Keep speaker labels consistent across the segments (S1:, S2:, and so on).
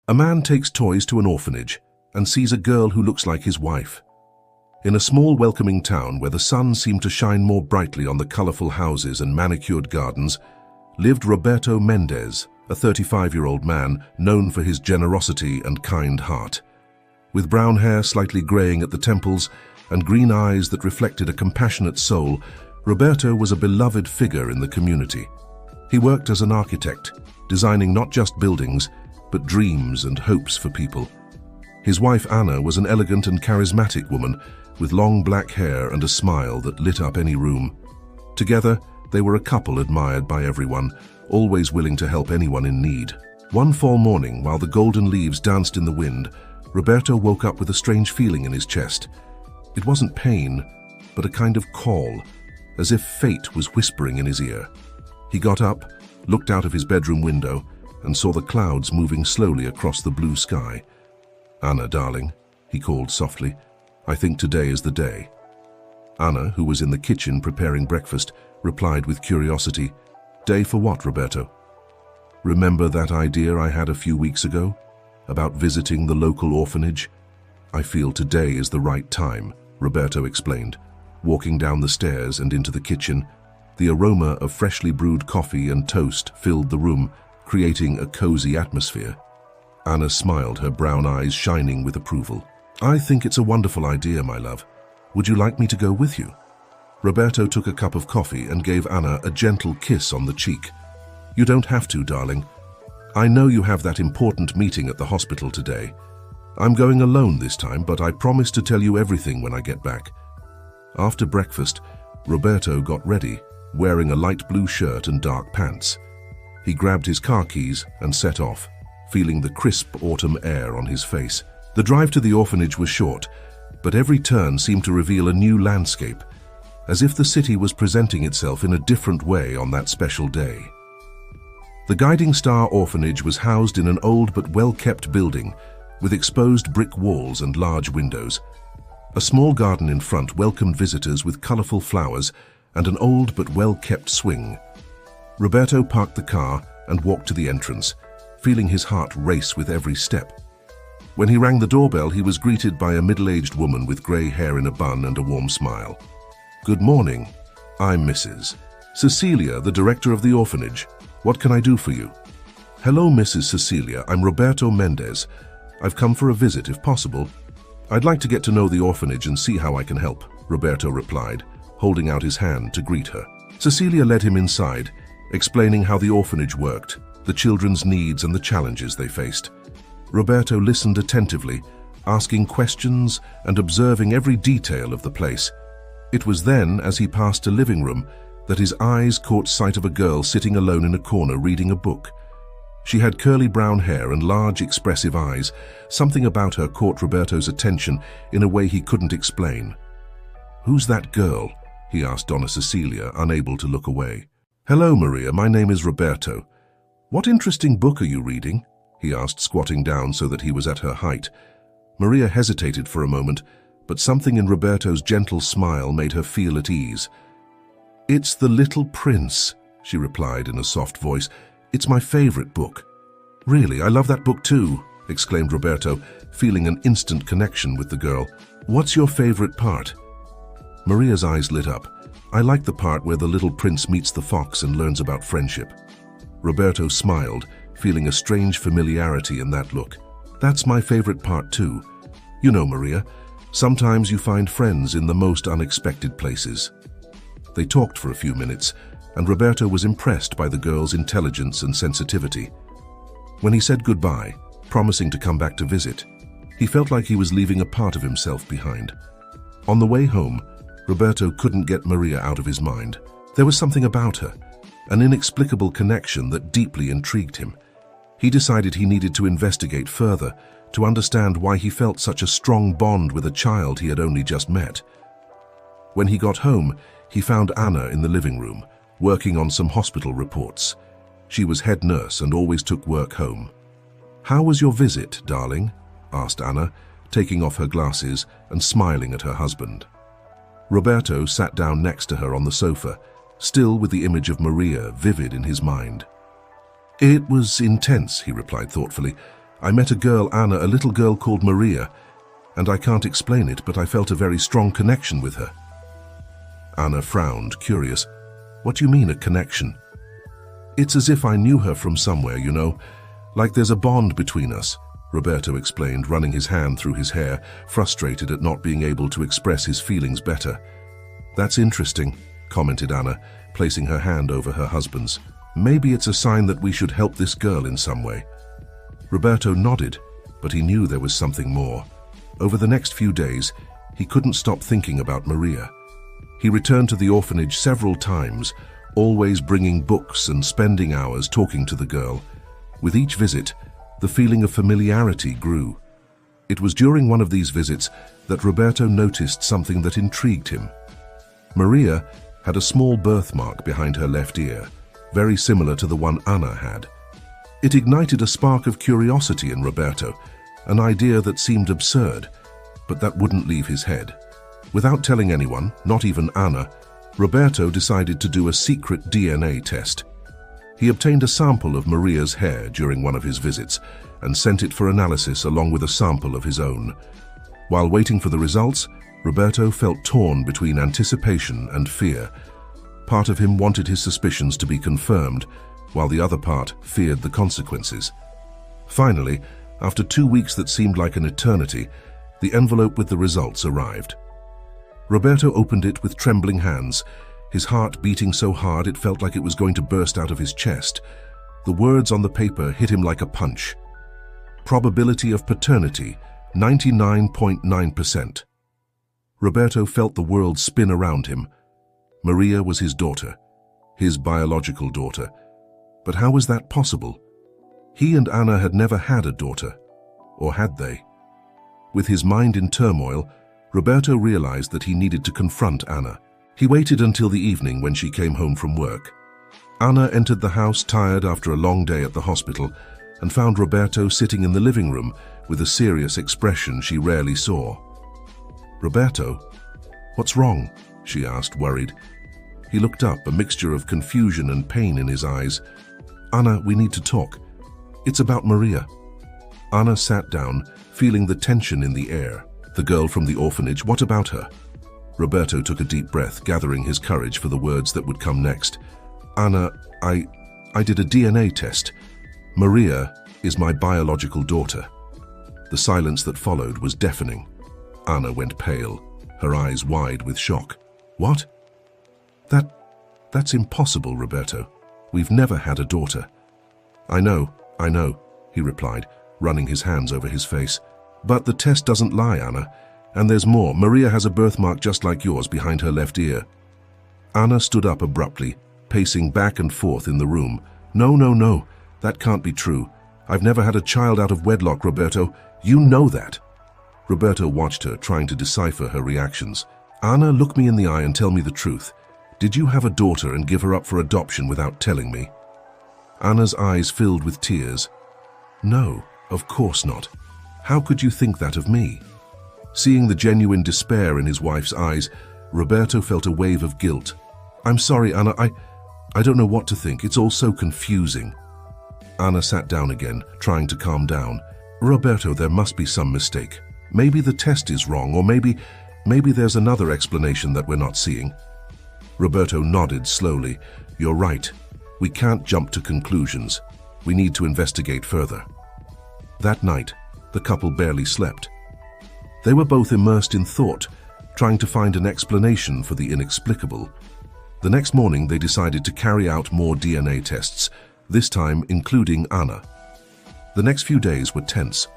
S1: A man takes toys to an orphanage and sees a girl who looks like his wife. In a small, welcoming town where the sun seemed to shine more brightly on the colorful houses and manicured gardens, lived Roberto Mendez, a 35-year-old man known for his generosity and kind heart. With brown hair slightly graying at the temples and green eyes that reflected a compassionate soul, Roberto was a beloved figure in the community. He worked as an architect, designing not just buildings, but dreams and hopes for people. His wife Anna was an elegant and charismatic woman with long black hair and a smile that lit up any room. Together, they were a couple admired by everyone, always willing to help anyone in need. One fall morning, while the golden leaves danced in the wind, Roberto woke up with a strange feeling in his chest. It wasn't pain, but a kind of call, as if fate was whispering in his ear. He got up, looked out of his bedroom window, and saw the clouds moving slowly across the blue sky. "Anna, darling," he called softly, "I think today is the day." Anna, who was in the kitchen preparing breakfast, replied with curiosity, "Day for what, Roberto?" "Remember that idea I had a few weeks ago about visiting the local orphanage? I feel today is the right time," Roberto explained, walking down the stairs and into the kitchen. The aroma of freshly brewed coffee and toast filled the room, creating a cozy atmosphere. Anna smiled, her brown eyes shining with approval. "I think it's a wonderful idea, my love. Would you like me to go with you?" Roberto took a cup of coffee and gave Anna a gentle kiss on the cheek. "You don't have to, darling. I know you have that important meeting at the hospital today. I'm going alone this time, but I promise to tell you everything when I get back." After breakfast, Roberto got ready, wearing a light blue shirt and dark pants. He grabbed his car keys and set off, feeling the crisp autumn air on his face. The drive to the orphanage was short, but every turn seemed to reveal a new landscape, as if the city was presenting itself in a different way on that special day. The Guiding Star Orphanage was housed in an old but well-kept building with exposed brick walls and large windows. A small garden in front welcomed visitors with colorful flowers and an old but well-kept swing. Roberto parked the car and walked to the entrance, feeling his heart race with every step. When he rang the doorbell, he was greeted by a middle-aged woman with gray hair in a bun and a warm smile. "Good morning. I'm Mrs. Cecilia, the director of the orphanage. What can I do for you?" "Hello, Mrs. Cecilia. I'm Roberto Mendez. I've come for a visit, if possible. I'd like to get to know the orphanage and see how I can help," Roberto replied, holding out his hand to greet her. Cecilia led him inside, explaining how the orphanage worked, the children's needs and the challenges they faced. Roberto listened attentively, asking questions and observing every detail of the place. It was then, as he passed a living room, that his eyes caught sight of a girl sitting alone in a corner reading a book. She had curly brown hair and large, expressive eyes. Something about her caught Roberto's attention in a way he couldn't explain. "Who's that girl?" he asked Donna Cecilia, unable to look away. "Hello, Maria. My name is Roberto. What interesting book are you reading?" he asked, squatting down so that he was at her height. Maria hesitated for a moment, but something in Roberto's gentle smile made her feel at ease. "It's The Little Prince," she replied in a soft voice. "It's my favorite book." "Really, I love that book too," exclaimed Roberto, feeling an instant connection with the girl. "What's your favorite part?" Maria's eyes lit up. "I like the part where the little prince meets the fox and learns about friendship." Roberto smiled, feeling a strange familiarity in that look. "That's my favorite part too. You know, Maria, sometimes you find friends in the most unexpected places." They talked for a few minutes, and Roberto was impressed by the girl's intelligence and sensitivity. When he said goodbye, promising to come back to visit, he felt like he was leaving a part of himself behind. On the way home, Roberto couldn't get Maria out of his mind. There was something about her, an inexplicable connection that deeply intrigued him. He decided he needed to investigate further to understand why he felt such a strong bond with a child he had only just met. When he got home, he found Anna in the living room, working on some hospital reports. She was head nurse and always took work home. "How was your visit, darling?" asked Anna, taking off her glasses and smiling at her husband. Roberto sat down next to her on the sofa, still with the image of Maria vivid in his mind. "It was intense," he replied thoughtfully. I met a girl, Anna, a little girl called Maria, and I can't explain it, but I felt a very strong connection with her." Anna frowned, curious. "What do you mean, a connection?" "It's as if I knew her from somewhere, you know, like there's a bond between us," Roberto explained, running his hand through his hair, frustrated at not being able to express his feelings better. "That's interesting," commented Anna, placing her hand over her husband's. "Maybe it's a sign that we should help this girl in some way." Roberto nodded, but he knew there was something more. Over the next few days, he couldn't stop thinking about Maria. He returned to the orphanage several times, always bringing books and spending hours talking to the girl. With each visit, the feeling of familiarity grew. It was during one of these visits that Roberto noticed something that intrigued him. Maria had a small birthmark behind her left ear, very similar to the one Anna had. It ignited a spark of curiosity in Roberto, an idea that seemed absurd, but that wouldn't leave his head. Without telling anyone, not even Anna, Roberto decided to do a secret DNA test. He obtained a sample of Maria's hair during one of his visits and sent it for analysis along with a sample of his own. While waiting for the results, Roberto felt torn between anticipation and fear. Part of him wanted his suspicions to be confirmed, while the other part feared the consequences. Finally, after 2 weeks that seemed like an eternity, the envelope with the results arrived. Roberto opened it with trembling hands, his heart beating so hard it felt like it was going to burst out of his chest. The words on the paper hit him like a punch. Probability of paternity, 99.9%. Roberto felt the world spin around him. Maria was his daughter, his biological daughter. But how was that possible? He and Anna had never had a daughter, or had they? With his mind in turmoil, Roberto realized that he needed to confront Anna. He waited until the evening when she came home from work. Anna entered the house tired after a long day at the hospital and found Roberto sitting in the living room with a serious expression she rarely saw. "Roberto, what's wrong?" she asked, worried. He looked up, a mixture of confusion and pain in his eyes. "Anna, we need to talk. It's about Maria." Anna sat down, feeling the tension in the air. "The girl from the orphanage, what about her?" Roberto took a deep breath, gathering his courage for the words that would come next. "Anna, I did a DNA test. Maria is my biological daughter." The silence that followed was deafening. Anna went pale, her eyes wide with shock. "What? That's impossible, Roberto. We've never had a daughter." I know, he replied, running his hands over his face. "But the test doesn't lie, Anna. And there's more. Maria has a birthmark just like yours behind her left ear." Anna stood up abruptly, pacing back and forth in the room. No, that can't be true. I've never had a child out of wedlock, Roberto. You know that." Roberto watched her, trying to decipher her reactions. "Anna, look me in the eye and tell me the truth. Did you have a daughter and give her up for adoption without telling me?" Anna's eyes filled with tears. "No, of course not. How could you think that of me?" Seeing the genuine despair in his wife's eyes, Roberto felt a wave of guilt. "I'm sorry, Anna, I don't know what to think. It's all so confusing." Anna sat down again, trying to calm down. "Roberto, there must be some mistake. Maybe the test is wrong, or maybe there's another explanation that we're not seeing." Roberto nodded slowly. "You're right. We can't jump to conclusions. We need to investigate further." That night, the couple barely slept. They were both immersed in thought, trying to find an explanation for the inexplicable. The next morning, they decided to carry out more DNA tests, this time including Anna. The next few days were tense.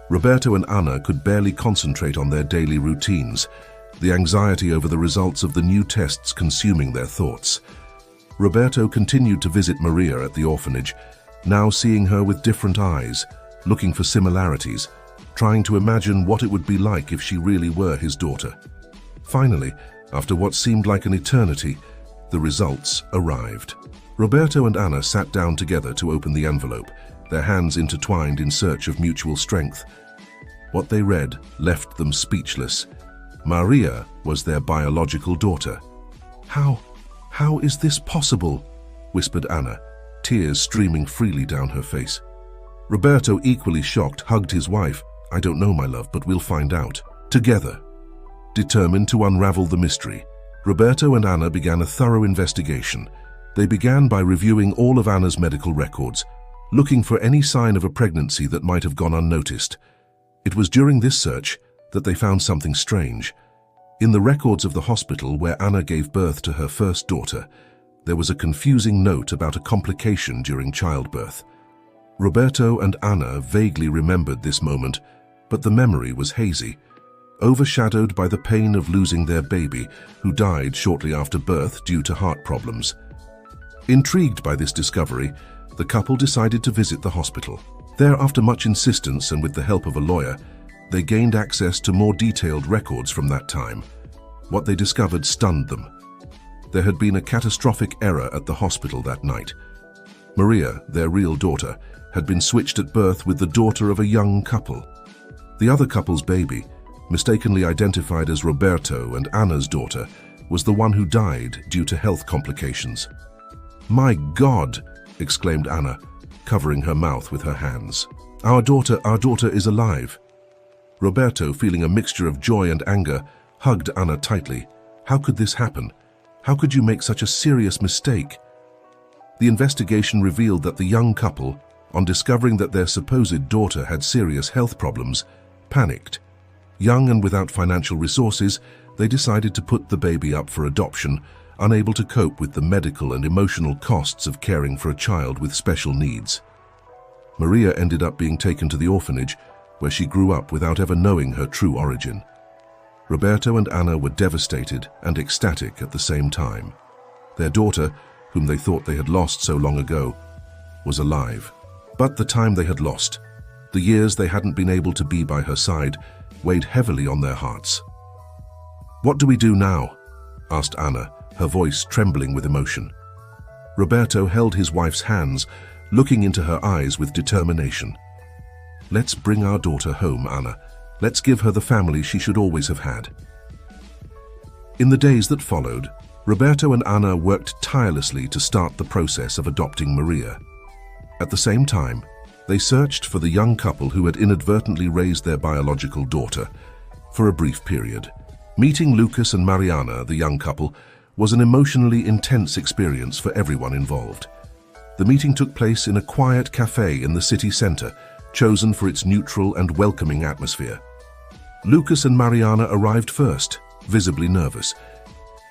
S1: Roberto and Anna could barely concentrate on their daily routines, the anxiety over the results of the new tests consuming their thoughts. Roberto continued to visit Maria at the orphanage, now seeing her with different eyes, looking for similarities, trying to imagine what it would be like if she really were his daughter. Finally, after what seemed like an eternity, the results arrived. Roberto and Anna sat down together to open the envelope, their hands intertwined in search of mutual strength. What they read left them speechless. Maria was their biological daughter. How is this possible?" whispered Anna, tears streaming freely down her face. Roberto, equally shocked, hugged his wife. "I don't know, my love, but we'll find out together." Determined to unravel the mystery, Roberto and Anna began a thorough investigation. They began by reviewing all of Anna's medical records, looking for any sign of a pregnancy that might have gone unnoticed. It was during this search that they found something strange. In the records of the hospital where Anna gave birth to her first daughter, there was a confusing note about a complication during childbirth. Roberto and Anna vaguely remembered this moment, but the memory was hazy, overshadowed by the pain of losing their baby, who died shortly after birth due to heart problems. Intrigued by this discovery, the couple decided to visit the hospital. There, after much insistence and with the help of a lawyer, they gained access to more detailed records from that time. What they discovered stunned them. There had been a catastrophic error at the hospital that night. Maria, their real daughter, had been switched at birth with the daughter of a young couple. The other couple's baby, mistakenly identified as Roberto and Anna's daughter, was the one who died due to health complications. "My God!" exclaimed Anna, covering her mouth with her hands. Our daughter is alive." Roberto, feeling a mixture of joy and anger, hugged Anna tightly. "How could this happen? How could you make such a serious mistake?" The investigation revealed that the young couple, on discovering that their supposed daughter had serious health problems, panicked. Young and without financial resources, they decided to put the baby up for adoption, unable to cope with the medical and emotional costs of caring for a child with special needs. Maria ended up being taken to the orphanage, where she grew up without ever knowing her true origin. Roberto and Anna were devastated and ecstatic at the same time. Their daughter, whom they thought they had lost so long ago, was alive. But the time they had lost, the years they hadn't been able to be by her side, weighed heavily on their hearts. "What do we do now?" asked Anna, her voice trembling with emotion. Roberto held his wife's hands, looking into her eyes with determination. "Let's bring our daughter home, Anna. Let's give her the family she should always have had." In the days that followed, Roberto and Anna worked tirelessly to start the process of adopting Maria. At the same time, they searched for the young couple who had inadvertently raised their biological daughter for a brief period. Meeting Lucas and Mariana, the young couple, was an emotionally intense experience for everyone involved. The meeting took place in a quiet cafe in the city center, chosen for its neutral and welcoming atmosphere. Lucas and Mariana arrived first, visibly nervous.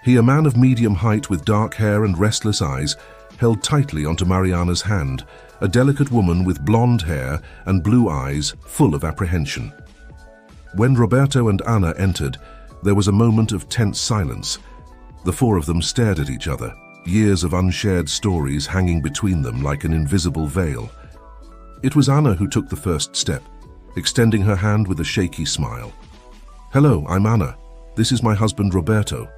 S1: He, a man of medium height with dark hair and restless eyes, held tightly onto Mariana's hand, a delicate woman with blonde hair and blue eyes full of apprehension. When Roberto and Anna entered, there was a moment of tense silence. The four of them stared at each other, years of unshared stories hanging between them like an invisible veil. It was Anna who took the first step, extending her hand with a shaky smile. "Hello, I'm Anna. This is my husband Roberto."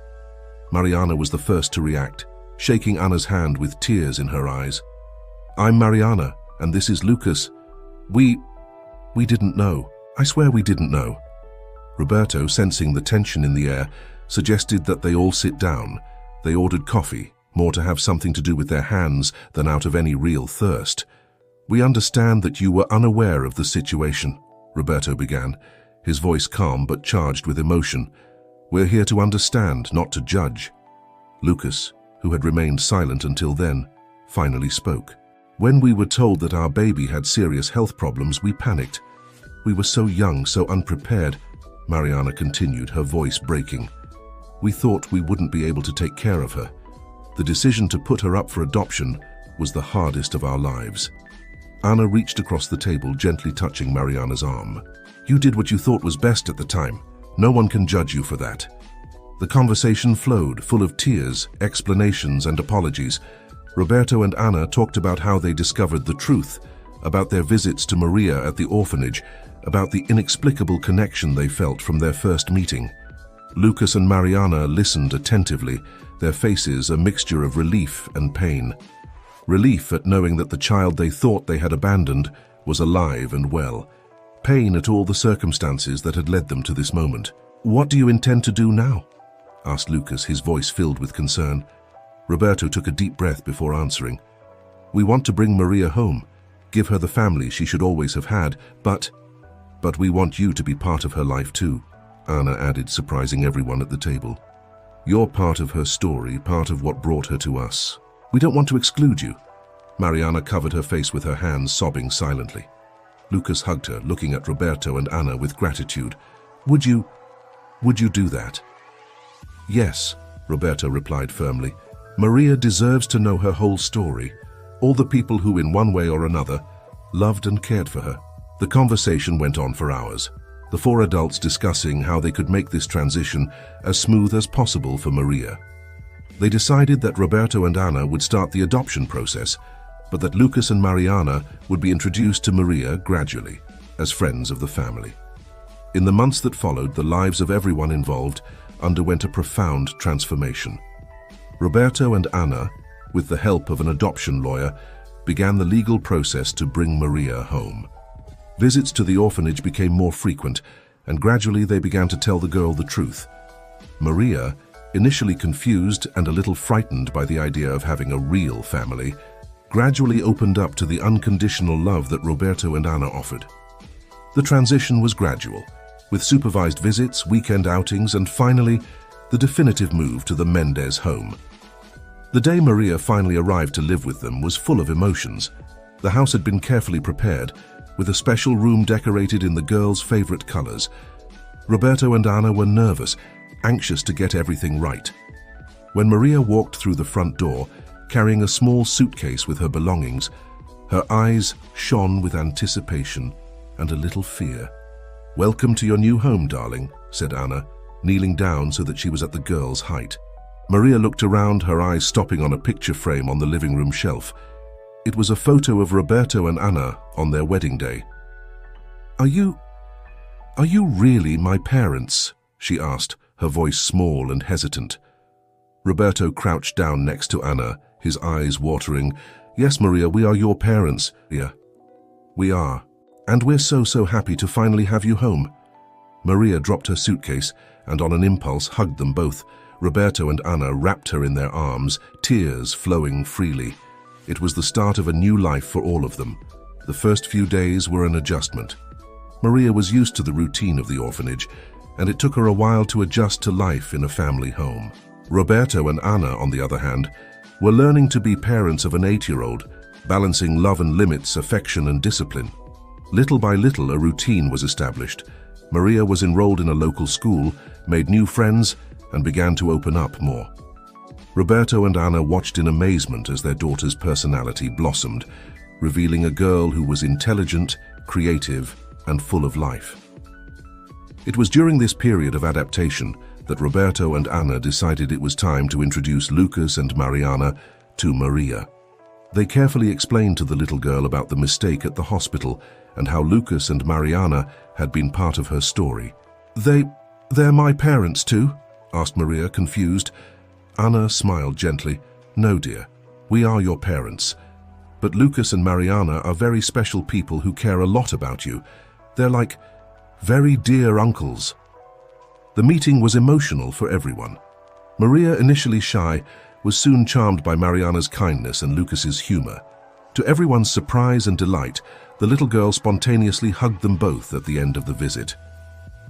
S1: Mariana was the first to react, shaking Anna's hand with tears in her eyes. "I'm Mariana, and this is Lucas. We didn't know. I swear we didn't know." Roberto, sensing the tension in the air, suggested that they all sit down. They ordered coffee, more to have something to do with their hands than out of any real thirst. "We understand that you were unaware of the situation," Roberto began, his voice calm but charged with emotion. "We're here to understand, not to judge." Lucas, who had remained silent until then, finally spoke. "When we were told that our baby had serious health problems, we panicked. We were so young, so unprepared," Mariana continued, her voice breaking. "We thought we wouldn't be able to take care of her. The decision to put her up for adoption was the hardest of our lives." Anna reached across the table, gently touching Mariana's arm. "You did what you thought was best at the time. No one can judge you for that." The conversation flowed, full of tears, explanations, and apologies. Roberto and Anna talked about how they discovered the truth, about their visits to Maria at the orphanage, about the inexplicable connection they felt from their first meeting. Lucas and Mariana listened attentively, their faces a mixture of relief and pain. Relief at knowing that the child they thought they had abandoned was alive and well. Pain at all the circumstances that had led them to this moment. "What do you intend to do now?" asked Lucas, his voice filled with concern. Roberto took a deep breath before answering. "We want to bring Maria home. give her the family she should always have had, but we want you to be part of her life too," Anna added, surprising everyone at the table. "You're part of her story, part of what brought her to us. We don't want to exclude you." Mariana covered her face with her hands, sobbing silently. Lucas hugged her, looking at Roberto and Anna with gratitude. Would you do that?" "Yes," Roberto replied firmly. "Maria deserves to know her whole story, all the people who in one way or another loved and cared for her." The conversation went on for hours, the four adults discussing how they could make this transition as smooth as possible for Maria. They decided that Roberto and Anna would start the adoption process, but that Lucas and Mariana would be introduced to Maria gradually, as friends of the family. In the months that followed, the lives of everyone involved underwent a profound transformation. Roberto and Anna, with the help of an adoption lawyer, began the legal process to bring Maria home. Visits to the orphanage became more frequent, and gradually they began to tell the girl the truth. Maria, initially confused and a little frightened by the idea of having a real family, gradually opened up to the unconditional love that Roberto and Anna offered. The transition was gradual, with supervised visits, weekend outings, and finally, the definitive move to the Mendez home. The day Maria finally arrived to live with them was full of emotions. The house had been carefully prepared, with a special room decorated in the girls' favorite colors. Roberto and Anna were nervous, anxious to get everything right. When Maria walked through the front door, carrying a small suitcase with her belongings, her eyes shone with anticipation and a little fear. "Welcome to your new home, darling," said Anna, kneeling down so that she was at the girl's height. Maria looked around, her eyes stopping on a picture frame on the living room shelf. It was a photo of Roberto and Anna on their wedding day. Are you really my parents?" she asked, her voice small and hesitant. Roberto crouched down next to Anna, his eyes watering. "Yes, Maria, we are your parents." "Yeah, we are. And we're so happy to finally have you home." Maria dropped her suitcase and on an impulse hugged them both. Roberto and Anna wrapped her in their arms, tears flowing freely. It was the start of a new life for all of them. The first few days were an adjustment. Maria was used to the routine of the orphanage, and it took her a while to adjust to life in a family home. Roberto and Anna, on the other hand, were learning to be parents of an 8-year-old, balancing love and limits, affection and discipline. Little by little, a routine was established. Maria was enrolled in a local school, made new friends, and began to open up more. Roberto and Anna watched in amazement as their daughter's personality blossomed, revealing a girl who was intelligent, creative, and full of life. It was during this period of adaptation that Roberto and Anna decided it was time to introduce Lucas and Mariana to Maria. They carefully explained to the little girl about the mistake at the hospital and how Lucas and Mariana had been part of her story. They're my parents too?" asked Maria, confused. Anna smiled gently. "No, dear, we are your parents. But Lucas and Mariana are very special people who care a lot about you. They're like very dear uncles." The meeting was emotional for everyone. Maria, initially shy, was soon charmed by Mariana's kindness and Lucas's humor. To everyone's surprise and delight, the little girl spontaneously hugged them both at the end of the visit.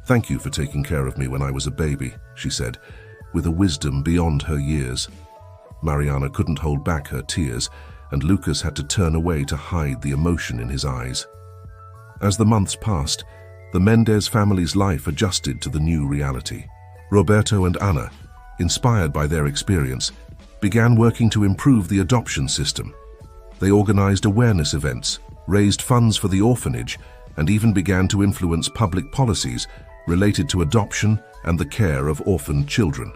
S1: "Thank you for taking care of me when I was a baby," she said, with a wisdom beyond her years. Mariana couldn't hold back her tears, and Lucas had to turn away to hide the emotion in his eyes. As the months passed, the Mendez family's life adjusted to the new reality. Roberto and Anna, inspired by their experience, began working to improve the adoption system. They organized awareness events, raised funds for the orphanage, and even began to influence public policies related to adoption and the care of orphaned children.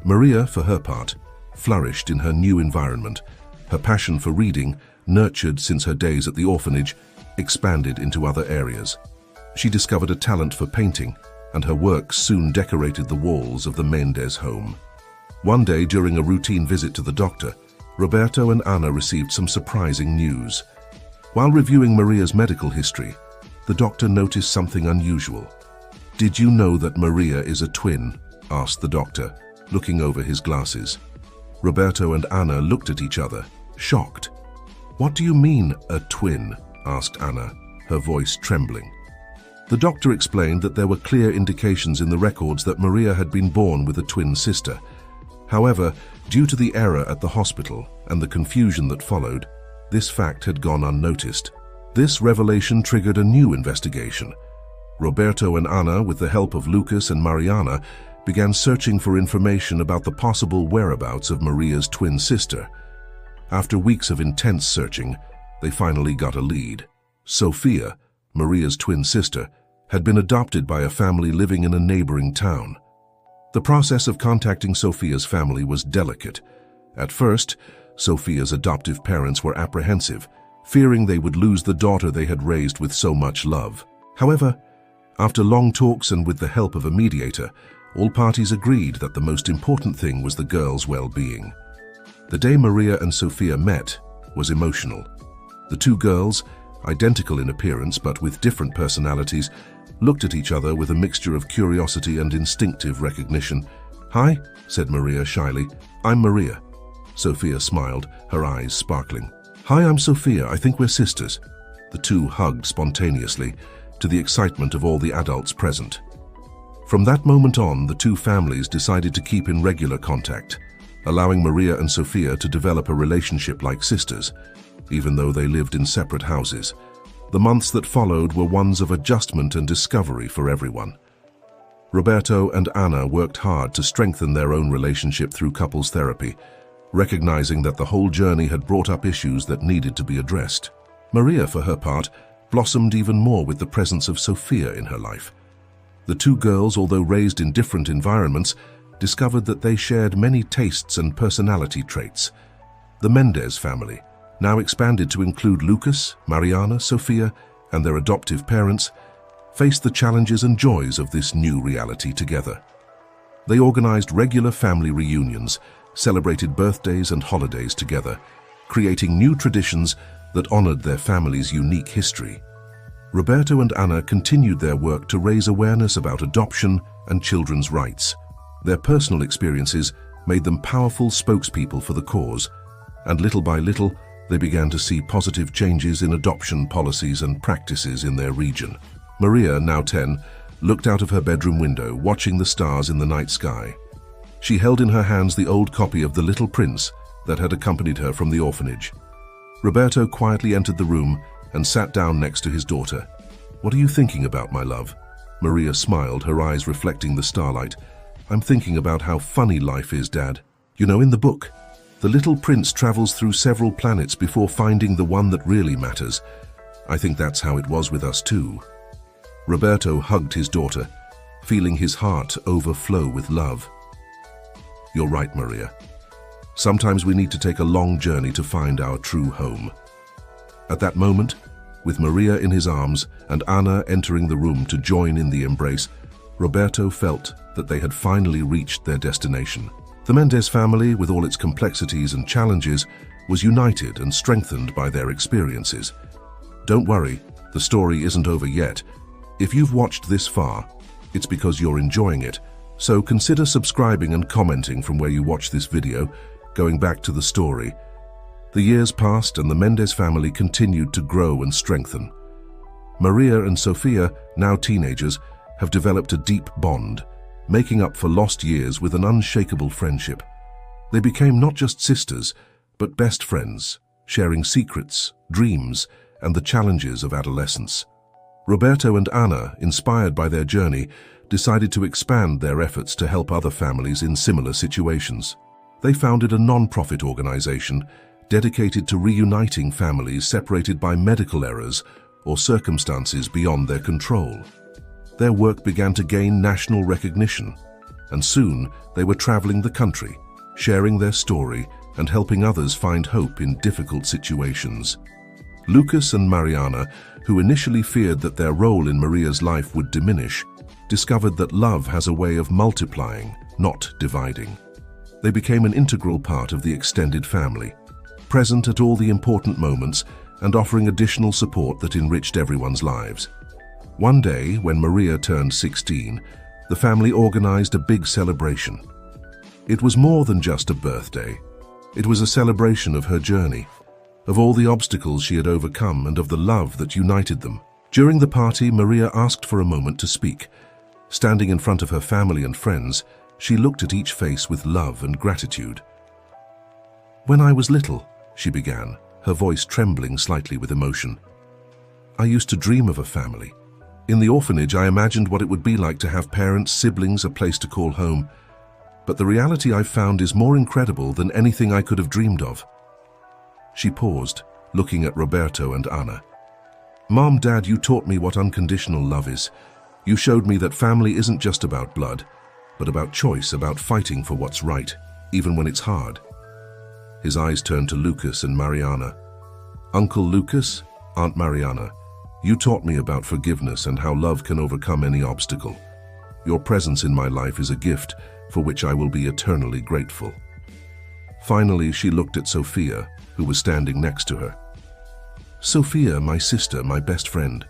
S1: Maria, for her part, flourished in her new environment. Her passion for reading, nurtured since her days at the orphanage, expanded into other areas. She discovered a talent for painting, and her work soon decorated the walls of the Mendez home. One day, during a routine visit to the doctor, Roberto and Anna received some surprising news. While reviewing Maria's medical history, the doctor noticed something unusual. "Did you know that Maria is a twin?" asked the doctor, looking over his glasses. Roberto and Anna looked at each other, shocked. "What do you mean, a twin?" asked Anna, her voice trembling. The doctor explained that there were clear indications in the records that Maria had been born with a twin sister. However, due to the error at the hospital and the confusion that followed, this fact had gone unnoticed. This revelation triggered a new investigation. Roberto and Anna, with the help of Lucas and Mariana, began searching for information about the possible whereabouts of Maria's twin sister. After weeks of intense searching, they finally got a lead. Sophia, Maria's twin sister, had been adopted by a family living in a neighboring town. The process of contacting Sophia's family was delicate. At first, Sophia's adoptive parents were apprehensive, fearing they would lose the daughter they had raised with so much love. However, after long talks and with the help of a mediator, all parties agreed that the most important thing was the girl's well-being. The day Maria and Sophia met was emotional. The two girls, identical in appearance but with different personalities, looked at each other with a mixture of curiosity and instinctive recognition. "Hi," said Maria shyly. "I'm Maria." Sophia smiled, her eyes sparkling. "Hi, I'm Sophia. I think we're sisters." The two hugged spontaneously, to the excitement of all the adults present. From that moment on, the two families decided to keep in regular contact, allowing Maria and Sophia to develop a relationship like sisters, even though they lived in separate houses. The months that followed were ones of adjustment and discovery for everyone. Roberto and Anna worked hard to strengthen their own relationship through couples therapy, recognizing that the whole journey had brought up issues that needed to be addressed. Maria, for her part, blossomed even more with the presence of Sophia in her life. The two girls, although raised in different environments, discovered that they shared many tastes and personality traits. The Mendez family, now expanded to include Lucas, Mariana, Sophia, and their adoptive parents, faced the challenges and joys of this new reality together. They organized regular family reunions, celebrated birthdays and holidays together, creating new traditions that honored their family's unique history. Roberto and Anna continued their work to raise awareness about adoption and children's rights. Their personal experiences made them powerful spokespeople for the cause, and little by little, they began to see positive changes in adoption policies and practices in their region. Maria, now 10, looked out of her bedroom window, watching the stars in the night sky. She held in her hands the old copy of The Little Prince that had accompanied her from the orphanage. Roberto quietly entered the room and sat down next to his daughter. "What are you thinking about, my love?" Maria smiled, her eyes reflecting the starlight. "I'm thinking about how funny life is, Dad. You know, in the book, the little prince travels through several planets before finding the one that really matters. I think that's how it was with us too." Roberto hugged his daughter, feeling his heart overflow with love. "You're right, Maria. Sometimes we need to take a long journey to find our true home." At that moment, with Maria in his arms and Anna entering the room to join in the embrace, Roberto felt that they had finally reached their destination. The Mendez family, with all its complexities and challenges, was united and strengthened by their experiences. Don't worry, the story isn't over yet. If you've watched this far, it's because you're enjoying it, so consider subscribing and commenting from where you watch this video, going back to the story. The years passed and the Mendez family continued to grow and strengthen. Maria and Sophia, now teenagers, have developed a deep bond, making up for lost years with an unshakable friendship. They became not just sisters, but best friends, sharing secrets, dreams, and the challenges of adolescence. Roberto and Anna, inspired by their journey, decided to expand their efforts to help other families in similar situations. They founded a non-profit organization dedicated to reuniting families separated by medical errors or circumstances beyond their control. Their work began to gain national recognition, and soon they were traveling the country, sharing their story and helping others find hope in difficult situations. Lucas and Mariana, who initially feared that their role in Maria's life would diminish, discovered that love has a way of multiplying, not dividing. They became an integral part of the extended family, present at all the important moments and offering additional support that enriched everyone's lives. One day, when Maria turned 16, the family organized a big celebration. It was more than just a birthday. It was a celebration of her journey. of all the obstacles she had overcome and of the love that united them. During the party, Maria asked for a moment to speak. Standing in front of her family and friends, she looked at each face with love and gratitude. "When I was little," she began, her voice trembling slightly with emotion, "I used to dream of a family. In the orphanage, I imagined what it would be like to have parents, siblings, a place to call home. But the reality I've found is more incredible than anything I could have dreamed of." She paused, looking at Roberto and Anna. "Mom, Dad, you taught me what unconditional love is. You showed me that family isn't just about blood, but about choice, about fighting for what's right, even when it's hard." His eyes turned to Lucas and Mariana. "Uncle Lucas, Aunt Mariana, you taught me about forgiveness and how love can overcome any obstacle. Your presence in my life is a gift for which I will be eternally grateful." Finally, she looked at Sophia, who was standing next to her. "Sophia, my sister, my best friend.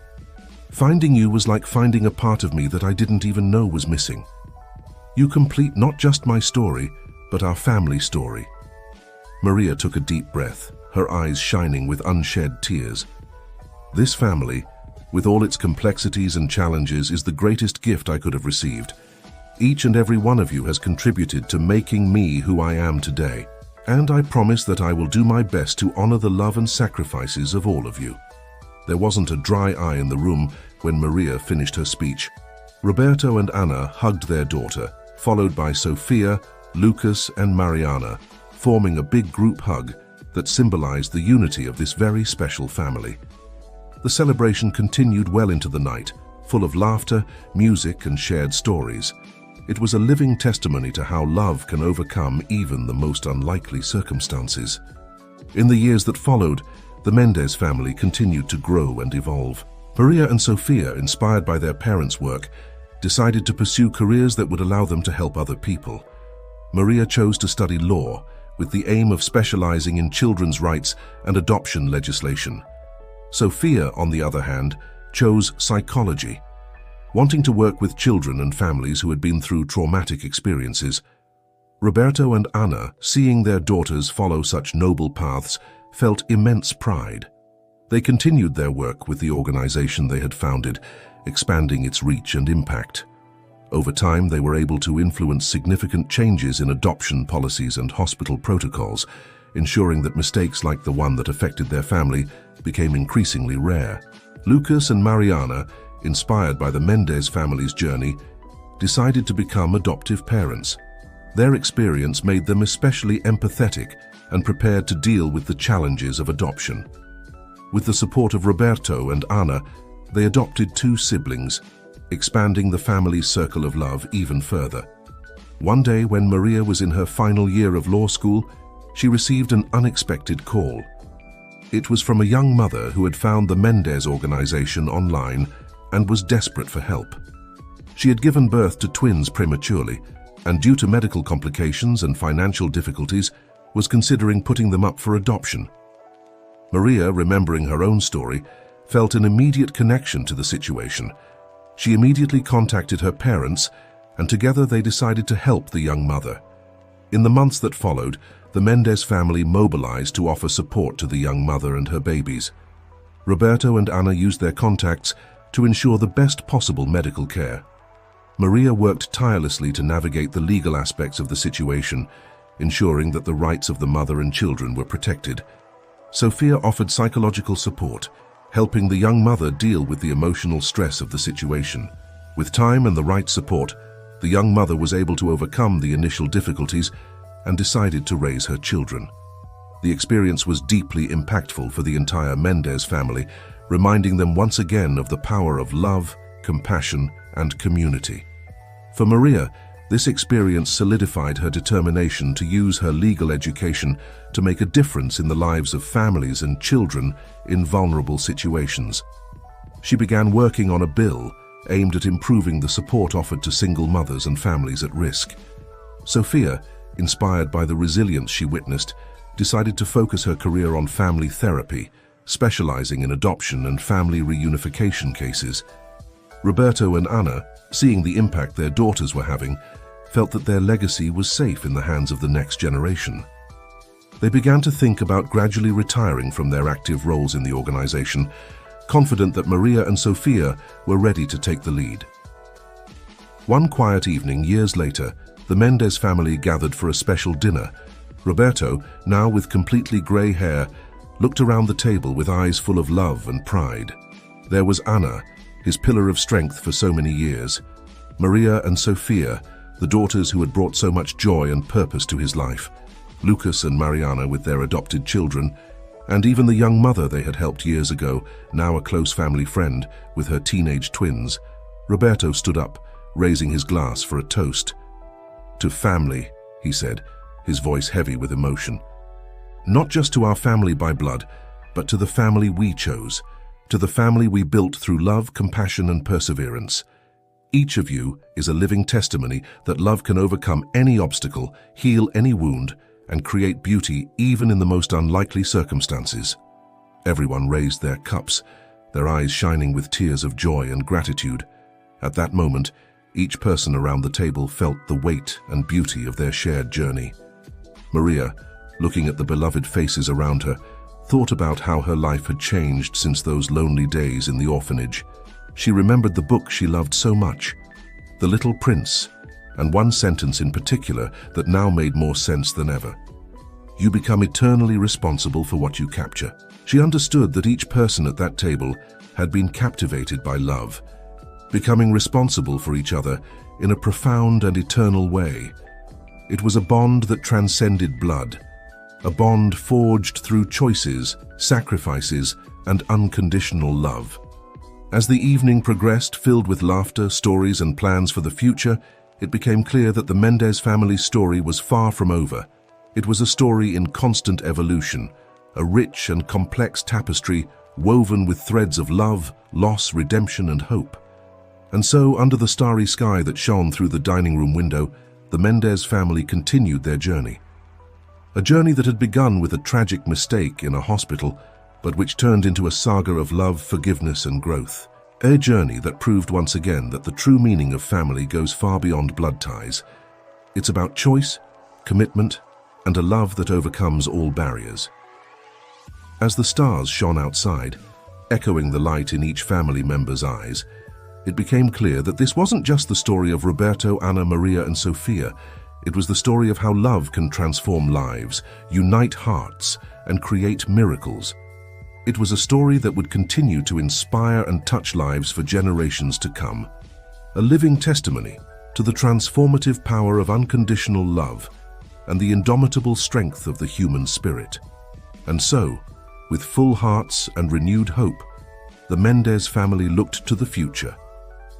S1: Finding you was like finding a part of me that I didn't even know was missing. You complete not just my story, but our family story." Maria took a deep breath, her eyes shining with unshed tears. "This family, with all its complexities and challenges, is the greatest gift I could have received. Each and every one of you has contributed to making me who I am today, and I promise that I will do my best to honor the love and sacrifices of all of you." There wasn't a dry eye in the room when Maria finished her speech. Roberto and Anna hugged their daughter, followed by Sophia, Lucas, and Mariana, forming a big group hug that symbolized the unity of this very special family. The celebration continued well into the night, full of laughter, music, and shared stories. It was a living testimony to how love can overcome even the most unlikely circumstances. In the years that followed, the Mendez family continued to grow and evolve. Maria and Sophia, inspired by their parents' work, decided to pursue careers that would allow them to help other people. Maria chose to study law, with the aim of specializing in children's rights and adoption legislation. Sophia, on the other hand, chose psychology. Wanting to work with children and families who had been through traumatic experiences. Roberto and Anna, seeing their daughters follow such noble paths, felt immense pride. They continued their work with the organization they had founded, expanding its reach and impact. Over time, they were able to influence significant changes in adoption policies and hospital protocols, ensuring that mistakes like the one that affected their family became increasingly rare. Lucas and Mariana, inspired by the Mendez family's journey, decided to become adoptive parents. Their experience made them especially empathetic and prepared to deal with the challenges of adoption. With the support of Roberto and Anna, they adopted 2 siblings, expanding the family's circle of love even further. One day, when Maria was in her final year of law school, she received an unexpected call. It was from a young mother who had found the Mendez organization online and was desperate for help. She had given birth to twins prematurely, and due to medical complications and financial difficulties, was considering putting them up for adoption. Maria, remembering her own story, felt an immediate connection to the situation. She immediately contacted her parents, and together they decided to help the young mother. In the months that followed, the Mendez family mobilized to offer support to the young mother and her babies. Roberto and Anna used their contacts to ensure the best possible medical care. Maria worked tirelessly to navigate the legal aspects of the situation, ensuring that the rights of the mother and children were protected. Sophia offered psychological support, helping the young mother deal with the emotional stress of the situation. With time and the right support, the young mother was able to overcome the initial difficulties and decided to raise her children. The experience was deeply impactful for the entire Mendez family, reminding them once again of the power of love, compassion, and community. For Maria, this experience solidified her determination to use her legal education to make a difference in the lives of families and children in vulnerable situations. She began working on a bill aimed at improving the support offered to single mothers and families at risk. Sophia, inspired by the resilience she witnessed, decided to focus her career on family therapy, specializing in adoption and family reunification cases. Roberto and Anna, seeing the impact their daughters were having, felt that their legacy was safe in the hands of the next generation. They began to think about gradually retiring from their active roles in the organization, confident that Maria and Sofia were ready to take the lead. One quiet evening, years later, the Mendez family gathered for a special dinner. Roberto, now with completely grey hair, looked around the table with eyes full of love and pride. There was Ana, his pillar of strength for so many years. Maria and Sofia, the daughters who had brought so much joy and purpose to his life. Lucas and Mariana with their adopted children, and even the young mother they had helped years ago, now a close family friend, with her teenage twins. Roberto stood up, raising his glass for a toast. "To family," he said, his voice heavy with emotion. "Not just to our family by blood, but to the family we chose, to the family we built through love, compassion, and perseverance. Each of you is a living testimony that love can overcome any obstacle, heal any wound, and create beauty even in the most unlikely circumstances." Everyone raised their cups, their eyes shining with tears of joy and gratitude. At that moment, each person around the table felt the weight and beauty of their shared journey. Maria, looking at the beloved faces around her, thought about how her life had changed since those lonely days in the orphanage. She remembered the book she loved so much, The Little Prince, and one sentence in particular that now made more sense than ever. "You become eternally responsible for what you capture." She understood that each person at that table had been captivated by love, becoming responsible for each other in a profound and eternal way. It was a bond that transcended blood, a bond forged through choices, sacrifices, and unconditional love. As the evening progressed, filled with laughter, stories, and plans for the future, it became clear that the Mendez family's story was far from over. It was a story in constant evolution, a rich and complex tapestry woven with threads of love, loss, redemption, and hope. And so, under the starry sky that shone through the dining room window, the Mendez family continued their journey. A journey that had begun with a tragic mistake in a hospital, but which turned into a saga of love, forgiveness, and growth. A journey that proved once again that the true meaning of family goes far beyond blood ties. It's about choice, commitment, and a love that overcomes all barriers. As the stars shone outside, echoing the light in each family member's eyes, it became clear that this wasn't just the story of Roberto, Ana, Maria, and Sofia. It was the story of how love can transform lives, unite hearts, and create miracles. It was a story that would continue to inspire and touch lives for generations to come. A living testimony to the transformative power of unconditional love and the indomitable strength of the human spirit. And so, with full hearts and renewed hope, the Mendez family looked to the future,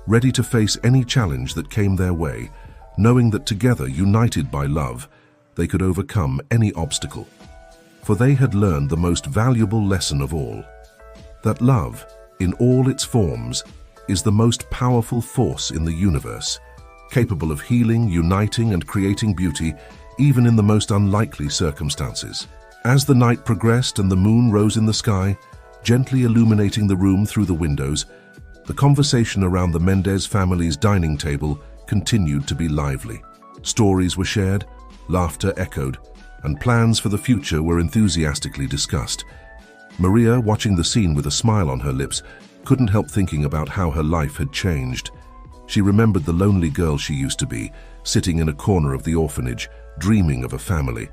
S1: ready to face any challenge that came their way, knowing that together, united by love, they could overcome any obstacle. For they had learned the most valuable lesson of all, that love, in all its forms, is the most powerful force in the universe, capable of healing, uniting, and creating beauty, even in the most unlikely circumstances. As the night progressed and the moon rose in the sky, gently illuminating the room through the windows, the conversation around the Mendez family's dining table continued to be lively. Stories were shared, laughter echoed, and plans for the future were enthusiastically discussed. Maria, watching the scene with a smile on her lips, couldn't help thinking about how her life had changed. She remembered the lonely girl she used to be, sitting in a corner of the orphanage, dreaming of a family.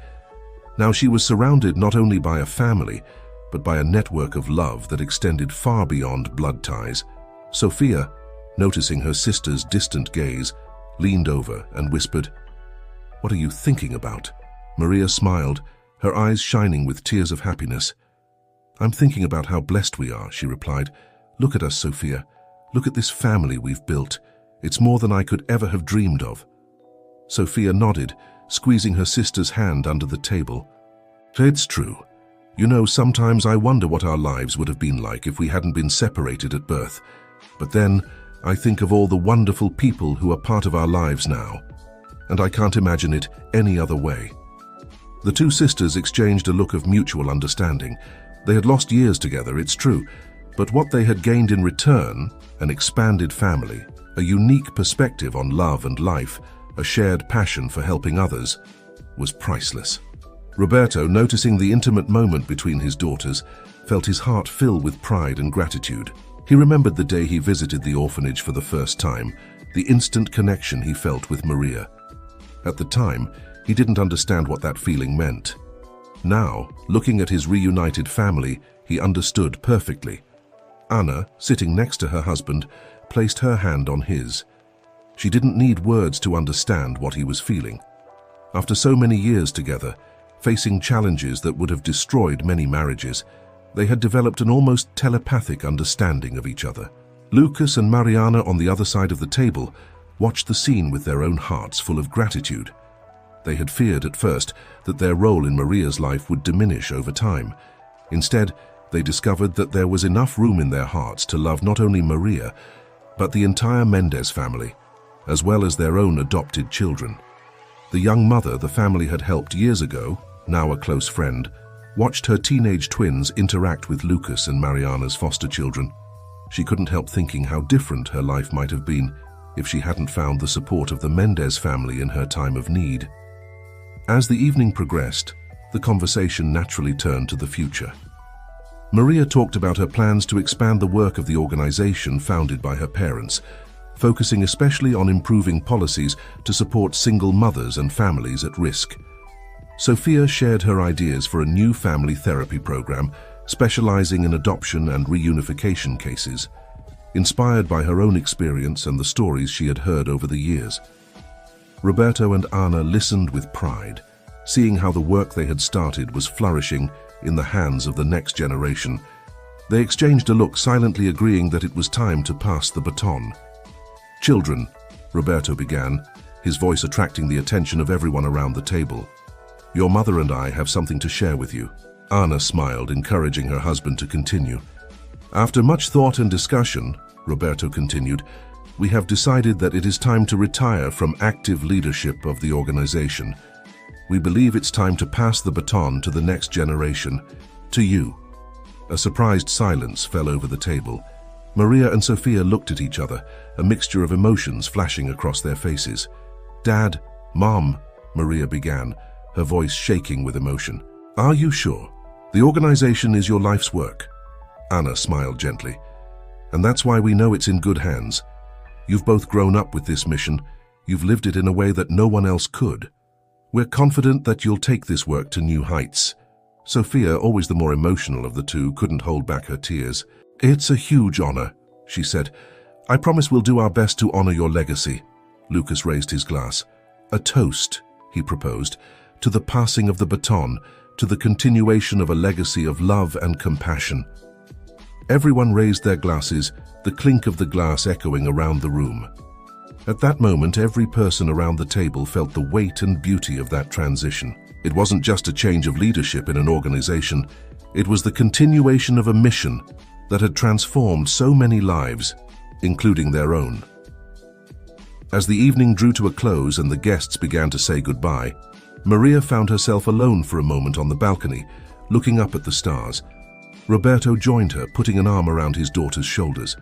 S1: Now she was surrounded not only by a family, but by a network of love that extended far beyond blood ties. Sofia, noticing her sister's distant gaze, leaned over and whispered, "What are you thinking about?" Maria smiled, her eyes shining with tears of happiness. "I'm thinking about how blessed we are," she replied. "Look at us, Sofia. Look at this family we've built. It's more than I could ever have dreamed of." Sofia nodded, squeezing her sister's hand under the table. "It's true. You know, sometimes I wonder what our lives would have been like if we hadn't been separated at birth. But then, I think of all the wonderful people who are part of our lives now, and I can't imagine it any other way." The two sisters exchanged a look of mutual understanding. They had lost years together, it's true, but what they had gained in return, an expanded family, a unique perspective on love and life, a shared passion for helping others, was priceless. Roberto, noticing the intimate moment between his daughters, felt his heart fill with pride and gratitude. He remembered the day he visited the orphanage for the first time, the instant connection he felt with Maria. At the time, he didn't understand what that feeling meant. Now, looking at his reunited family, he understood perfectly. Anna, sitting next to her husband, placed her hand on his. She didn't need words to understand what he was feeling. After so many years together, facing challenges that would have destroyed many marriages, they had developed an almost telepathic understanding of each other. Lucas and Mariana, on the other side of the table, watched the scene with their own hearts full of gratitude. They had feared at first that their role in Maria's life would diminish over time. Instead, they discovered that there was enough room in their hearts to love not only Maria, but the entire Mendez family, as well as their own adopted children. The young mother the family had helped years ago, now a close friend, watched her teenage twins interact with Lucas and Mariana's foster children. She couldn't help thinking how different her life might have been if she hadn't found the support of the Mendez family in her time of need. As the evening progressed, the conversation naturally turned to the future. Maria talked about her plans to expand the work of the organization founded by her parents, focusing especially on improving policies to support single mothers and families at risk. Sophia shared her ideas for a new family therapy program specializing in adoption and reunification cases, inspired by her own experience and the stories she had heard over the years. Roberto and Anna listened with pride, seeing how the work they had started was flourishing in the hands of the next generation. They exchanged a look, silently agreeing that it was time to pass the baton. "Children," Roberto began, his voice attracting the attention of everyone around the table. "Your mother and I have something to share with you." Anna smiled, encouraging her husband to continue. "After much thought and discussion," Roberto continued, "we have decided that it is time to retire from active leadership of the organization. We believe it's time to pass the baton to the next generation, to you." A surprised silence fell over the table. Maria and Sophia looked at each other, a mixture of emotions flashing across their faces. "Dad, Mom," Maria began, her voice shaking with emotion. "Are you sure? The organization is your life's work." Anna smiled gently. "And that's why we know it's in good hands. You've both grown up with this mission. You've lived it in a way that no one else could. We're confident that you'll take this work to new heights." Sophia, always the more emotional of the two, couldn't hold back her tears. "It's a huge honor," she said. "I promise we'll do our best to honor your legacy." Lucas raised his glass. "A toast," he proposed, "to the passing of the baton, to the continuation of a legacy of love and compassion." Everyone raised their glasses, the clink of the glass echoing around the room. At that moment, every person around the table felt the weight and beauty of that transition. It wasn't just a change of leadership in an organization, it was the continuation of a mission that had transformed so many lives, including their own. As the evening drew to a close and the guests began to say goodbye, Maria found herself alone for a moment on the balcony, looking up at the stars. Roberto joined her, putting an arm around his daughter's shoulders.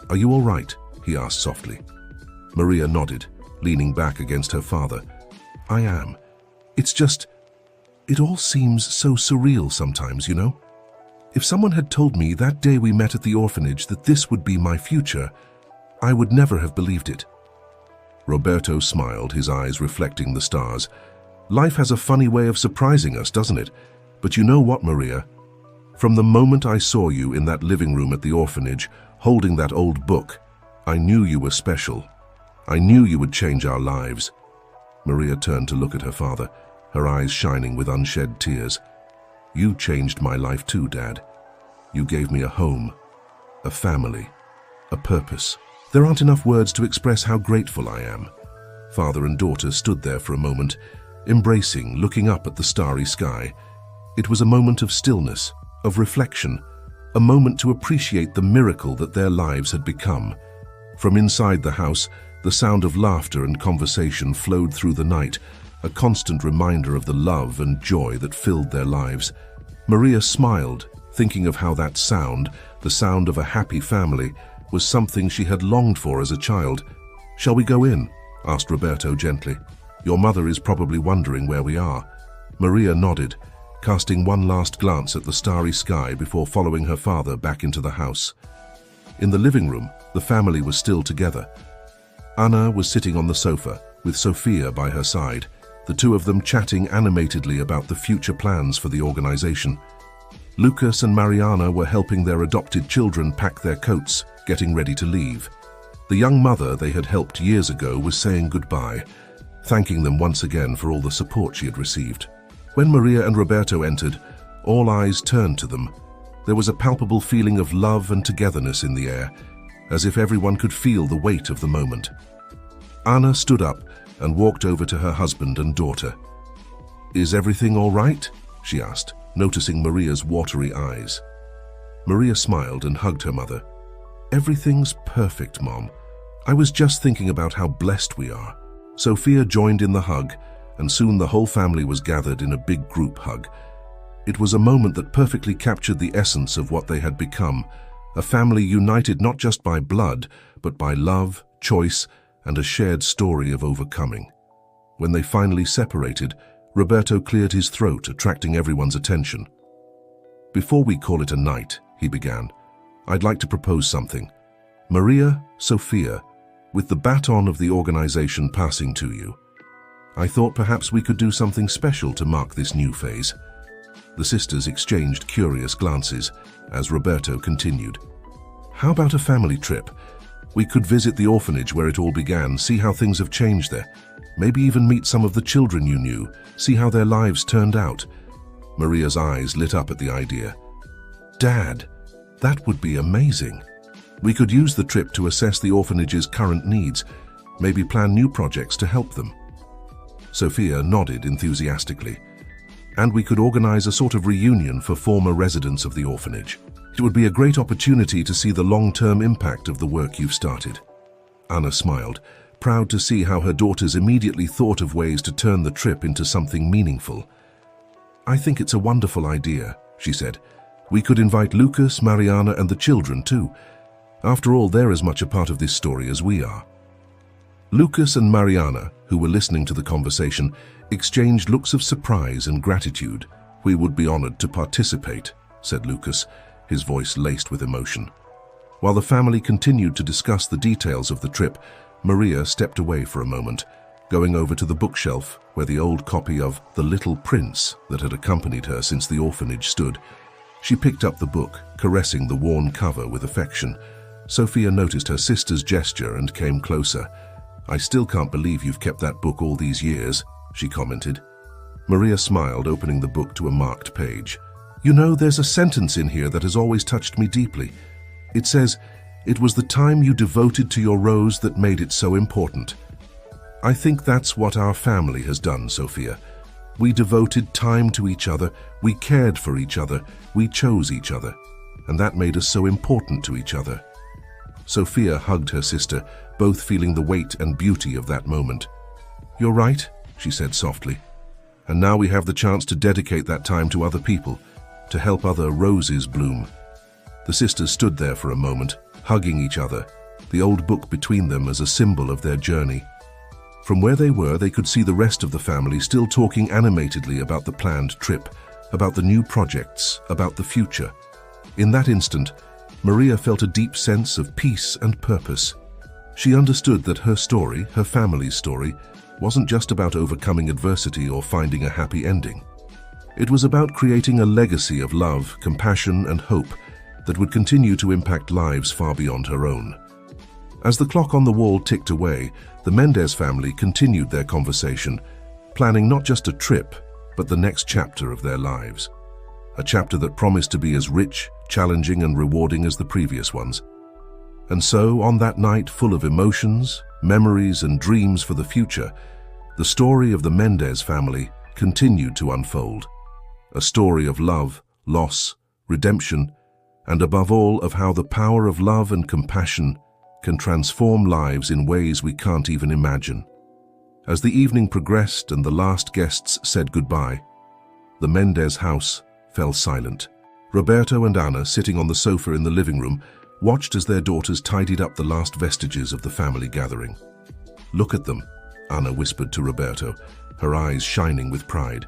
S1: "Are you all right?" he asked softly. Maria nodded, leaning back against her father. "I am. It's just, it all seems so surreal sometimes, you know? If someone had told me that day we met at the orphanage that this would be my future, I would never have believed it." Roberto smiled, his eyes reflecting the stars. "Life has a funny way of surprising us, doesn't it? But you know what, Maria? From the moment I saw you in that living room at the orphanage, holding that old book, I knew you were special. I knew you would change our lives." Maria turned to look at her father, her eyes shining with unshed tears. "You changed my life too, Dad. You gave me a home, a family, a purpose. There aren't enough words to express how grateful I am." Father and daughter stood there for a moment, embracing, looking up at the starry sky. It was a moment of stillness, of reflection, a moment to appreciate the miracle that their lives had become. From inside the house, the sound of laughter and conversation flowed through the night, a constant reminder of the love and joy that filled their lives. Maria smiled, thinking of how that sound, the sound of a happy family, was something she had longed for as a child. "Shall we go in?" asked Roberto gently. "Your mother is probably wondering where we are." Maria nodded, casting one last glance at the starry sky before following her father back into the house. In the living room, the family was still together. Anna was sitting on the sofa, with Sophia by her side, the two of them chatting animatedly about the future plans for the organization. Lucas and Mariana were helping their adopted children pack their coats, getting ready to leave. The young mother they had helped years ago was saying goodbye, thanking them once again for all the support she had received. When Maria and Roberto entered, all eyes turned to them. There was a palpable feeling of love and togetherness in the air, as if everyone could feel the weight of the moment. Anna stood up and walked over to her husband and daughter. "Is everything all right?" she asked, noticing Maria's watery eyes. Maria smiled and hugged her mother. "Everything's perfect, Mom. I was just thinking about how blessed we are." Sophia joined in the hug, and soon the whole family was gathered in a big group hug. It was a moment that perfectly captured the essence of what they had become, a family united not just by blood, but by love, choice, and a shared story of overcoming. When they finally separated, Roberto cleared his throat, attracting everyone's attention. "Before we call it a night," he began, "I'd like to propose something. Maria, Sophia, with the baton of the organization passing to you, I thought perhaps we could do something special to mark this new phase." The sisters exchanged curious glances as Roberto continued. "How about a family trip? We could visit the orphanage where it all began, see how things have changed there. Maybe even meet some of the children you knew, see how their lives turned out." Maria's eyes lit up at the idea. "Dad, that would be amazing. We could use the trip to assess the orphanage's current needs, maybe plan new projects to help them." Sophia nodded enthusiastically. "And we could organize a sort of reunion for former residents of the orphanage. It would be a great opportunity to see the long-term impact of the work you've started." Anna smiled, proud to see how her daughters immediately thought of ways to turn the trip into something meaningful. "I think it's a wonderful idea," she said. "We could invite Lucas, Mariana, and the children too. After all, they're as much a part of this story as we are." Lucas and Mariana, who were listening to the conversation, exchanged looks of surprise and gratitude. "We would be honored to participate," said Lucas, his voice laced with emotion. While the family continued to discuss the details of the trip, Maria stepped away for a moment, going over to the bookshelf where the old copy of The Little Prince that had accompanied her since the orphanage stood. She picked up the book, caressing the worn cover with affection. Sophia noticed her sister's gesture and came closer. "I still can't believe you've kept that book all these years," she commented. Maria smiled, opening the book to a marked page. "You know, there's a sentence in here that has always touched me deeply. It says, 'It was the time you devoted to your rose that made it so important.' I think that's what our family has done, Sophia. We devoted time to each other, we cared for each other, we chose each other, and that made us so important to each other." Sophia hugged her sister, both feeling the weight and beauty of that moment. "You're right," she said softly. "And now we have the chance to dedicate that time to other people, to help other roses bloom." The sisters stood there for a moment, hugging each other, the old book between them as a symbol of their journey. From where they were, they could see the rest of the family still talking animatedly about the planned trip, about the new projects, about the future. In that instant, Maria felt a deep sense of peace and purpose. She understood that her story, her family's story, wasn't just about overcoming adversity or finding a happy ending. It was about creating a legacy of love, compassion, and hope that would continue to impact lives far beyond her own. As the clock on the wall ticked away, the Mendez family continued their conversation, planning not just a trip, but the next chapter of their lives. A chapter that promised to be as rich, challenging, and rewarding as the previous ones. And so, on that night full of emotions, memories, and dreams for the future, the story of the Mendez family continued to unfold. A story of love, loss, redemption, and above all, of how the power of love and compassion can transform lives in ways we can't even imagine. As the evening progressed and the last guests said goodbye, the Mendez house fell silent. Roberto and Anna, sitting on the sofa in the living room, watched as their daughters tidied up the last vestiges of the family gathering. "Look at them," Anna whispered to Roberto, her eyes shining with pride.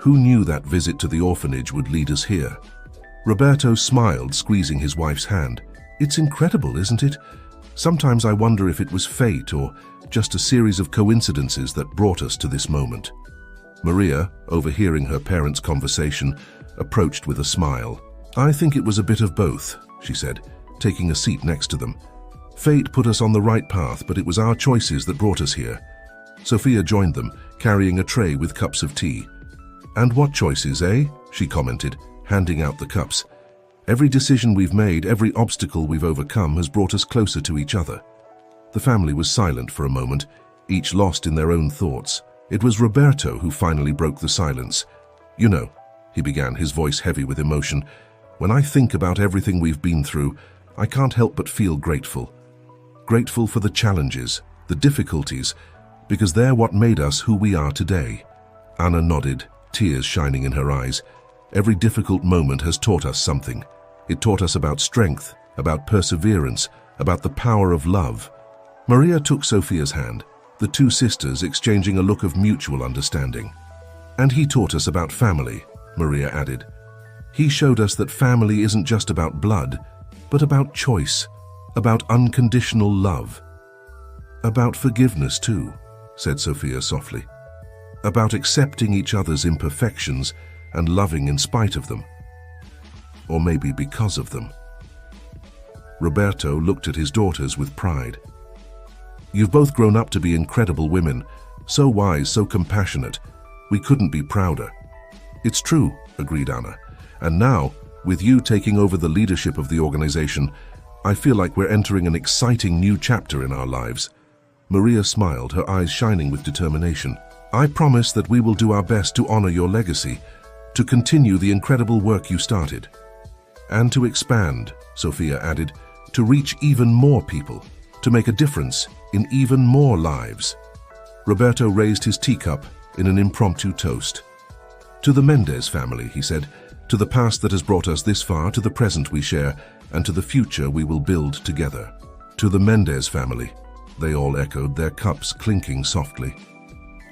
S1: Who knew that visit to the orphanage would lead us here? Roberto smiled, squeezing his wife's hand. It's incredible, isn't it? Sometimes I wonder if it was fate or just a series of coincidences that brought us to this moment. Maria, overhearing her parents' conversation, approached with a smile. I think it was a bit of both, she said, taking a seat next to them. Fate put us on the right path, but it was our choices that brought us here. Sophia joined them, carrying a tray with cups of tea. And what choices, eh? She commented, handing out the cups. Every decision we've made, every obstacle we've overcome has brought us closer to each other. The family was silent for a moment, each lost in their own thoughts. It was Roberto who finally broke the silence. You know, he began, his voice heavy with emotion, when I think about everything we've been through, I can't help but feel grateful. Grateful for the challenges, the difficulties, because they're what made us who we are today. Anna nodded, tears shining in her eyes. Every difficult moment has taught us something. It taught us about strength, about perseverance, about the power of love. Maria took Sophia's hand, the two sisters exchanging a look of mutual understanding. And he taught us about family, Maria added. He showed us that family isn't just about blood, but about choice, about unconditional love. About forgiveness too, said Sophia softly. About accepting each other's imperfections and loving in spite of them. Or maybe because of them. Roberto looked at his daughters with pride. You've both grown up to be incredible women, so wise, so compassionate. We couldn't be prouder. It's true, agreed Anna. And now, with you taking over the leadership of the organization, I feel like we're entering an exciting new chapter in our lives. Maria smiled, her eyes shining with determination. I promise that we will do our best to honor your legacy, to continue the incredible work you started. And to expand, Sophia added, to reach even more people, to make a difference in even more lives. Roberto raised his teacup in an impromptu toast. To the Mendez family, he said, to the past that has brought us this far, to the present we share, and to the future we will build together. To the Mendez family, they all echoed, their cups clinking softly.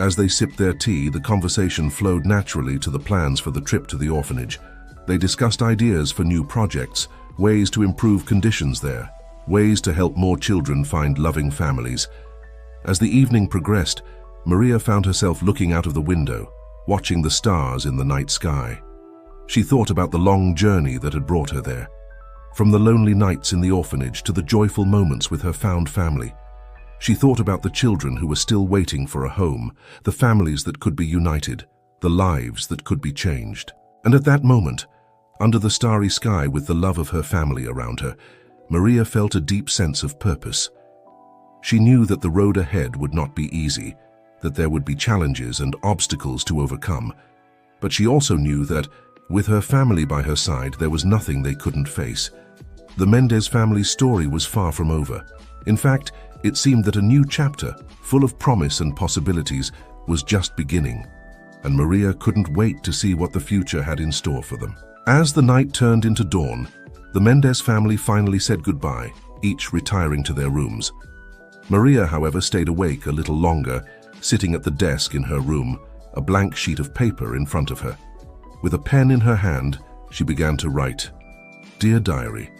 S1: As they sipped their tea, the conversation flowed naturally to the plans for the trip to the orphanage. They discussed ideas for new projects, ways to improve conditions there, ways to help more children find loving families. As the evening progressed, Maria found herself looking out of the window, watching the stars in the night sky. She thought about the long journey that had brought her there, from the lonely nights in the orphanage to the joyful moments with her found family. She thought about the children who were still waiting for a home, the families that could be united, the lives that could be changed. And at that moment, under the starry sky with the love of her family around her, Maria felt a deep sense of purpose. She knew that the road ahead would not be easy, that there would be challenges and obstacles to overcome. But she also knew that, with her family by her side, there was nothing they couldn't face. The Mendez family's story was far from over. In fact, it seemed that a new chapter, full of promise and possibilities, was just beginning, and Maria couldn't wait to see what the future had in store for them. As the night turned into dawn, the Mendez family finally said goodbye, each retiring to their rooms. Maria, however, stayed awake a little longer, sitting at the desk in her room, a blank sheet of paper in front of her. With a pen in her hand, she began to write. Dear Diary,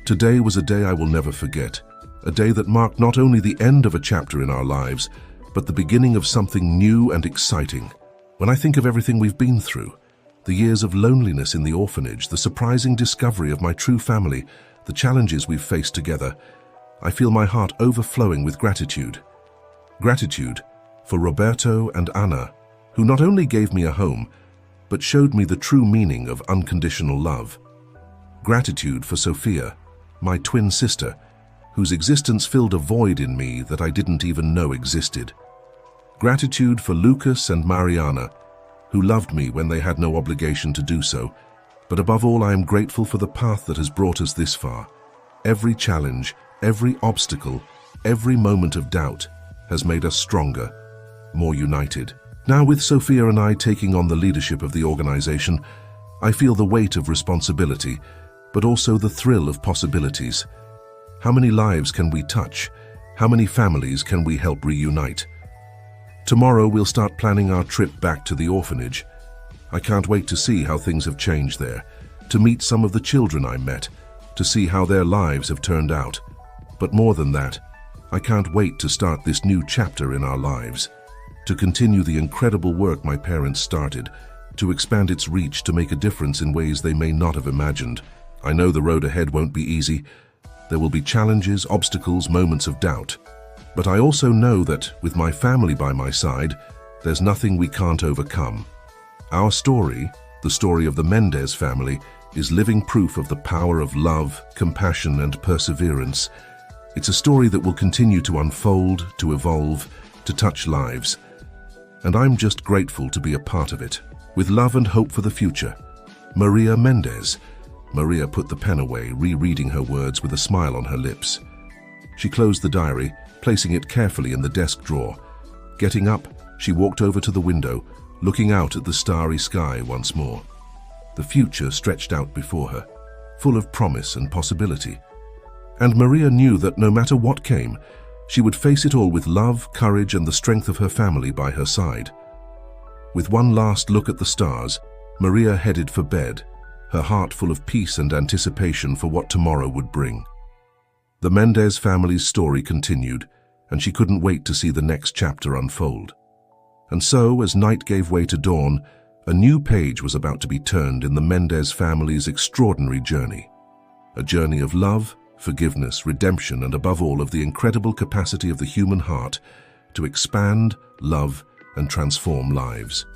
S1: today was a day I will never forget, a day that marked not only the end of a chapter in our lives, but the beginning of something new and exciting. When I think of everything we've been through, the years of loneliness in the orphanage, the surprising discovery of my true family, the challenges we've faced together, I feel my heart overflowing with gratitude. Gratitude for Roberto and Anna, who not only gave me a home, but showed me the true meaning of unconditional love. Gratitude for Sophia, my twin sister, whose existence filled a void in me that I didn't even know existed. Gratitude for Lucas and Mariana, who loved me when they had no obligation to do so. But above all, I am grateful for the path that has brought us this far. Every challenge, every obstacle, every moment of doubt has made us stronger, more united. Now, with Sophia and I taking on the leadership of the organization, I feel the weight of responsibility, but also the thrill of possibilities. How many lives can we touch? How many families can we help reunite? Tomorrow we'll start planning our trip back to the orphanage. I can't wait to see how things have changed there, to meet some of the children I met, to see how their lives have turned out. But more than that, I can't wait to start this new chapter in our lives, to continue the incredible work my parents started, to expand its reach to make a difference in ways they may not have imagined. I know the road ahead won't be easy. There will be challenges, obstacles, moments of doubt. But I also know that, with my family by my side, there's nothing we can't overcome. Our story, the story of the Mendez family, is living proof of the power of love, compassion, and perseverance. It's a story that will continue to unfold, to evolve, to touch lives. And I'm just grateful to be a part of it. With love and hope for the future, Maria Mendez. Maria put the pen away, rereading her words with a smile on her lips. She closed the diary, placing it carefully in the desk drawer. Getting up, she walked over to the window, looking out at the starry sky once more. The future stretched out before her, full of promise and possibility. And Maria knew that no matter what came, she would face it all with love, courage, and the strength of her family by her side. With one last look at the stars, Maria headed for bed, her heart full of peace and anticipation for what tomorrow would bring. The Mendez family's story continued, and she couldn't wait to see the next chapter unfold. And so, as night gave way to dawn, a new page was about to be turned in the Mendez family's extraordinary journey. A journey of love, forgiveness, redemption, and above all, of the incredible capacity of the human heart to expand, love, and transform lives.